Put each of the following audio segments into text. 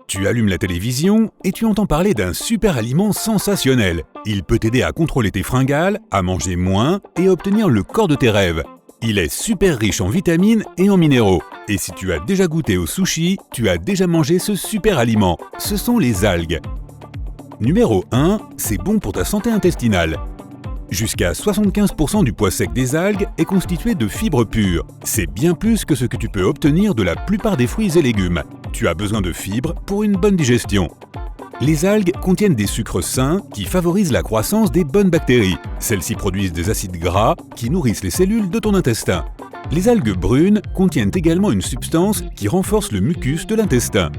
Tu allumes la télévision et tu entends parler d'un super aliment sensationnel. Il peut t'aider à contrôler tes fringales, à manger moins et à obtenir le corps de tes rêves. Il est super riche en vitamines et en minéraux. Et si tu as déjà goûté au sushi, tu as déjà mangé ce super aliment. Ce sont les algues. Numéro 1, c'est bon pour ta santé intestinale. Jusqu'à 75% du poids sec des algues est constitué de fibres pures. C'est bien plus que ce que tu peux obtenir de la plupart des fruits et légumes. Tu as besoin de fibres pour une bonne digestion. Les algues contiennent des sucres sains qui favorisent la croissance des bonnes bactéries. Celles-ci produisent des acides gras qui nourrissent les cellules de ton intestin. Les algues brunes contiennent également une substance qui renforce le mucus de l'intestin.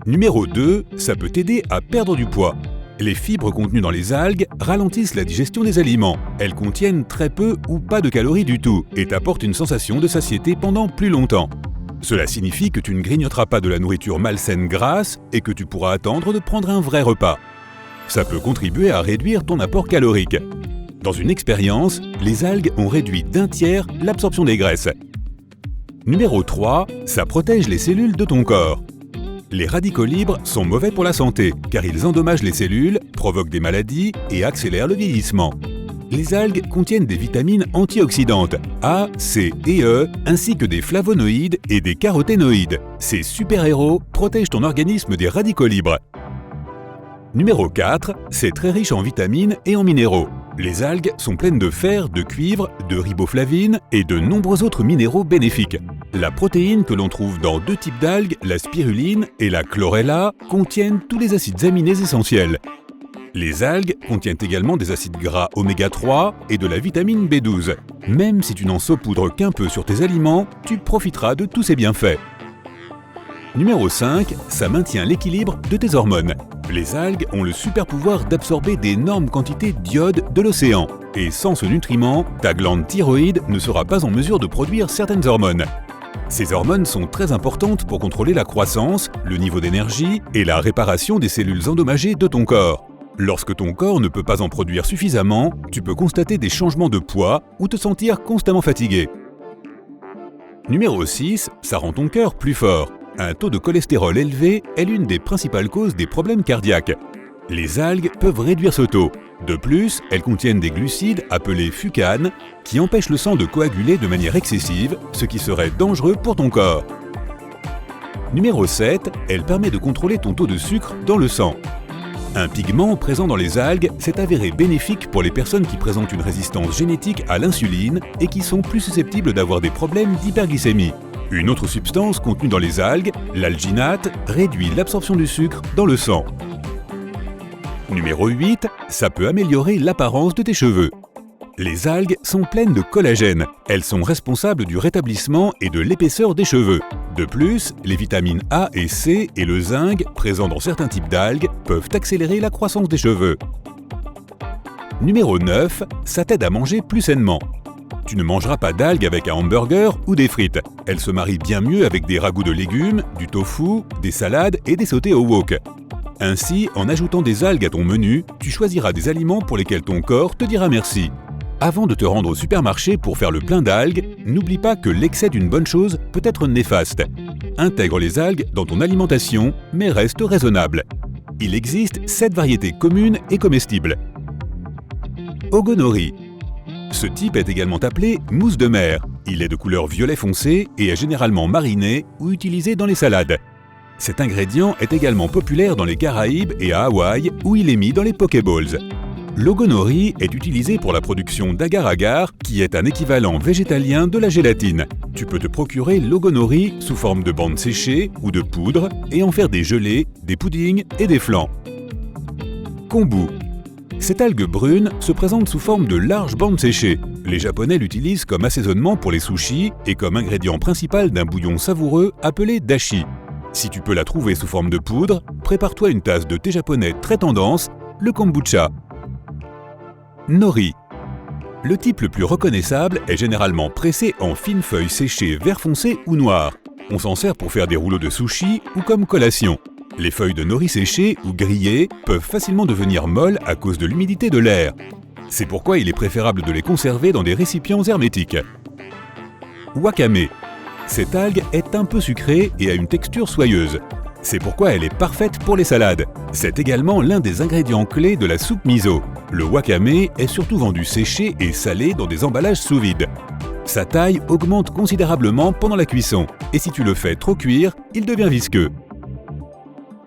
Numéro 2, ça peut t'aider à perdre du poids. Les fibres contenues dans les algues ralentissent la digestion des aliments. Elles contiennent très peu ou pas de calories du tout et t'apportent une sensation de satiété pendant plus longtemps. Cela signifie que tu ne grignoteras pas de la nourriture malsaine grasse et que tu pourras attendre de prendre un vrai repas. Ça peut contribuer à réduire ton apport calorique. Dans une expérience, les algues ont réduit d'1/3 l'absorption des graisses. Numéro 3, ça protège les cellules de ton corps. Les radicaux libres sont mauvais pour la santé car ils endommagent les cellules, provoquent des maladies et accélèrent le vieillissement. Les algues contiennent des vitamines antioxydantes A, C et E ainsi que des flavonoïdes et des caroténoïdes. Ces super-héros protègent ton organisme des radicaux libres. Numéro 4, c'est très riche en vitamines et en minéraux. Les algues sont pleines de fer, de cuivre, de riboflavine et de nombreux autres minéraux bénéfiques. La protéine que l'on trouve dans 2 types d'algues, la spiruline et la chlorella, contiennent tous les acides aminés essentiels. Les algues contiennent également des acides gras oméga 3 et de la vitamine B12. Même si tu n'en saupoudres qu'un peu sur tes aliments, tu profiteras de tous ces bienfaits. Numéro 5, ça maintient l'équilibre de tes hormones. Les algues ont le super pouvoir d'absorber d'énormes quantités d'iode de l'océan. Et sans ce nutriment, ta glande thyroïde ne sera pas en mesure de produire certaines hormones. Ces hormones sont très importantes pour contrôler la croissance, le niveau d'énergie et la réparation des cellules endommagées de ton corps. Lorsque ton corps ne peut pas en produire suffisamment, tu peux constater des changements de poids ou te sentir constamment fatigué. Numéro 6, ça rend ton cœur plus fort. Un taux de cholestérol élevé est l'une des principales causes des problèmes cardiaques. Les algues peuvent réduire ce taux. De plus, elles contiennent des glucides appelés fucanes qui empêchent le sang de coaguler de manière excessive, ce qui serait dangereux pour ton corps. Numéro 7, elle permet de contrôler ton taux de sucre dans le sang. Un pigment présent dans les algues s'est avéré bénéfique pour les personnes qui présentent une résistance génétique à l'insuline et qui sont plus susceptibles d'avoir des problèmes d'hyperglycémie. Une autre substance contenue dans les algues, l'alginate, réduit l'absorption du sucre dans le sang. Numéro 8, ça peut améliorer l'apparence de tes cheveux. Les algues sont pleines de collagène. Elles sont responsables du rétablissement et de l'épaisseur des cheveux. De plus, les vitamines A et C et le zinc, présents dans certains types d'algues, peuvent accélérer la croissance des cheveux. Numéro 9, ça t'aide à manger plus sainement. Tu ne mangeras pas d'algues avec un hamburger ou des frites. Elles se marient bien mieux avec des ragoûts de légumes, du tofu, des salades et des sautés au wok. Ainsi, en ajoutant des algues à ton menu, tu choisiras des aliments pour lesquels ton corps te dira merci. Avant de te rendre au supermarché pour faire le plein d'algues, n'oublie pas que l'excès d'une bonne chose peut être néfaste. Intègre les algues dans ton alimentation, mais reste raisonnable. Il existe 7 variétés communes et comestibles. Ogonori. Ce type est également appelé mousse de mer. Il est de couleur violet foncé et est généralement mariné ou utilisé dans les salades. Cet ingrédient est également populaire dans les Caraïbes et à Hawaï où il est mis dans les pokéballs. L'ogonori est utilisé pour la production d'agar-agar qui est un équivalent végétalien de la gélatine. Tu peux te procurer l'ogonori sous forme de bandes séchées ou de poudre et en faire des gelées, des puddings et des flans. Kombu. Cette algue brune se présente sous forme de larges bandes séchées. Les Japonais l'utilisent comme assaisonnement pour les sushis et comme ingrédient principal d'un bouillon savoureux appelé dashi. Si tu peux la trouver sous forme de poudre, prépare-toi une tasse de thé japonais très tendance, le kombucha. Nori. Le type le plus reconnaissable est généralement pressé en fines feuilles séchées vert foncé ou noir. On s'en sert pour faire des rouleaux de sushi ou comme collation. Les feuilles de nori séchées ou grillées peuvent facilement devenir molles à cause de l'humidité de l'air. C'est pourquoi il est préférable de les conserver dans des récipients hermétiques. Wakame. Cette algue est un peu sucrée et a une texture soyeuse. C'est pourquoi elle est parfaite pour les salades. C'est également l'un des ingrédients clés de la soupe miso. Le wakame est surtout vendu séché et salé dans des emballages sous vide. Sa taille augmente considérablement pendant la cuisson, et si tu le fais trop cuire, il devient visqueux.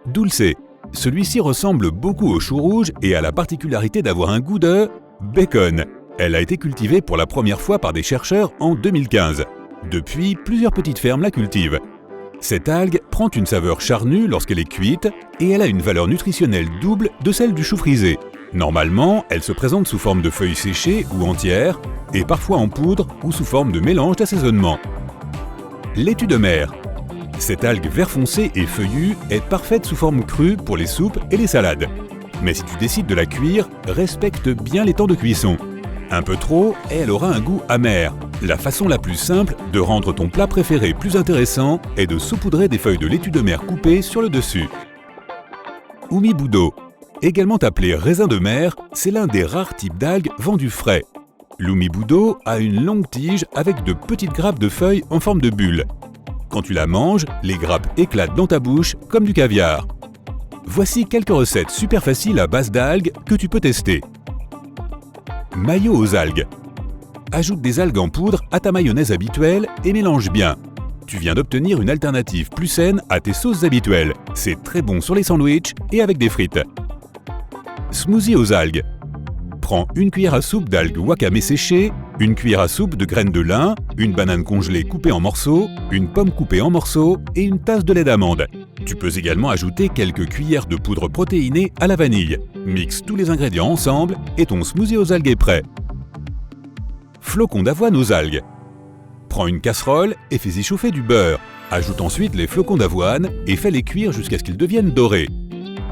Dulce. Celui-ci ressemble beaucoup au chou rouge et a la particularité d'avoir un goût de bacon. Elle a été cultivée pour la première fois par des chercheurs en 2015. Depuis, plusieurs petites fermes la cultivent. Cette algue prend une saveur charnue lorsqu'elle est cuite et elle a une valeur nutritionnelle double de celle du chou frisé. Normalement, elle se présente sous forme de feuilles séchées ou entières et parfois en poudre ou sous forme de mélange d'assaisonnement. Laitue de mer. Cette algue vert foncé et feuillue est parfaite sous forme crue pour les soupes et les salades. Mais si tu décides de la cuire, respecte bien les temps de cuisson. Un peu trop, et elle aura un goût amer. La façon la plus simple de rendre ton plat préféré plus intéressant est de saupoudrer des feuilles de laitue de mer coupées sur le dessus. Umibudo. Également appelé raisin de mer, c'est l'un des rares types d'algues vendus frais. L'umibudo a une longue tige avec de petites grappes de feuilles en forme de bulle. Quand tu la manges, les grappes éclatent dans ta bouche comme du caviar. Voici quelques recettes super faciles à base d'algues que tu peux tester. Mayo aux algues. Ajoute des algues en poudre à ta mayonnaise habituelle et mélange bien. Tu viens d'obtenir une alternative plus saine à tes sauces habituelles. C'est très bon sur les sandwichs et avec des frites. Smoothie aux algues. Prends une cuillère à soupe d'algues wakame séchées, une cuillère à soupe de graines de lin, une banane congelée coupée en morceaux, une pomme coupée en morceaux et une tasse de lait d'amande. Tu peux également ajouter quelques cuillères de poudre protéinée à la vanille. Mixe tous les ingrédients ensemble et ton smoothie aux algues est prêt. Flocons d'avoine aux algues. Prends une casserole et fais-y chauffer du beurre. Ajoute ensuite les flocons d'avoine et fais-les cuire jusqu'à ce qu'ils deviennent dorés.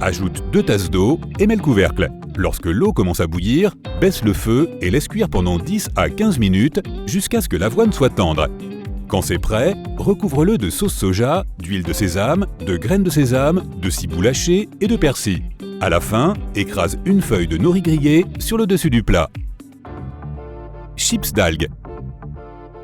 Ajoute 2 tasses d'eau et mets le couvercle. Lorsque l'eau commence à bouillir, baisse le feu et laisse cuire pendant 10 à 15 minutes jusqu'à ce que l'avoine soit tendre. Quand c'est prêt, recouvre-le de sauce soja, d'huile de sésame, de graines de sésame, de ciboule hachée et de persil. À la fin, écrase une feuille de nori grillé sur le dessus du plat. Chips d'algues.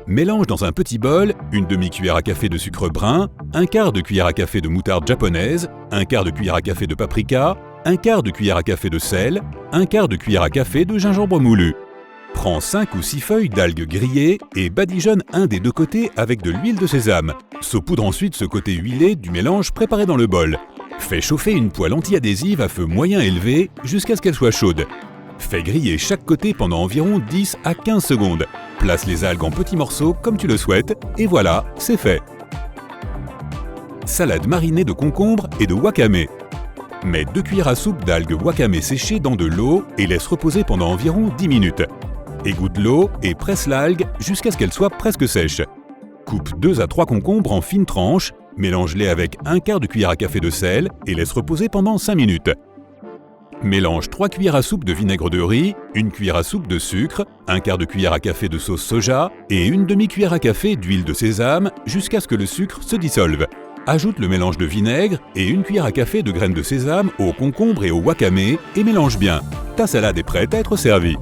Mélange dans un petit bol une demi-cuillère à café de sucre brun, un quart de cuillère à café de moutarde japonaise, un quart de cuillère à café de paprika, un quart de cuillère à café de sel, un quart de cuillère à café de gingembre moulu. Prends 5 ou 6 feuilles d'algues grillées et badigeonne un des deux côtés avec de l'huile de sésame. Saupoudre ensuite ce côté huilé du mélange préparé dans le bol. Fais chauffer une poêle anti-adhésive à feu moyen élevé jusqu'à ce qu'elle soit chaude. Fais griller chaque côté pendant environ 10 à 15 secondes. Place les algues en petits morceaux comme tu le souhaites et voilà, c'est fait. Salade marinée de concombre et de wakame. Mets 2 cuillères à soupe d'algues wakame séchées dans de l'eau et laisse reposer pendant environ 10 minutes. Égoutte l'eau et presse l'algue jusqu'à ce qu'elle soit presque sèche. Coupe 2 à 3 concombres en fines tranches, mélange-les avec un quart de cuillère à café de sel et laisse reposer pendant 5 minutes. Mélange 3 cuillères à soupe de vinaigre de riz, une cuillère à soupe de sucre, un quart de cuillère à café de sauce soja et une demi-cuillère à café d'huile de sésame jusqu'à ce que le sucre se dissolve. Ajoute le mélange de vinaigre et une cuillère à café de graines de sésame au concombre et au wakame et mélange bien. Ta salade est prête à être servie.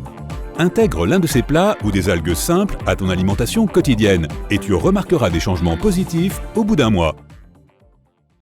Intègre l'un de ces plats ou des algues simples à ton alimentation quotidienne et tu remarqueras des changements positifs au bout d'un mois.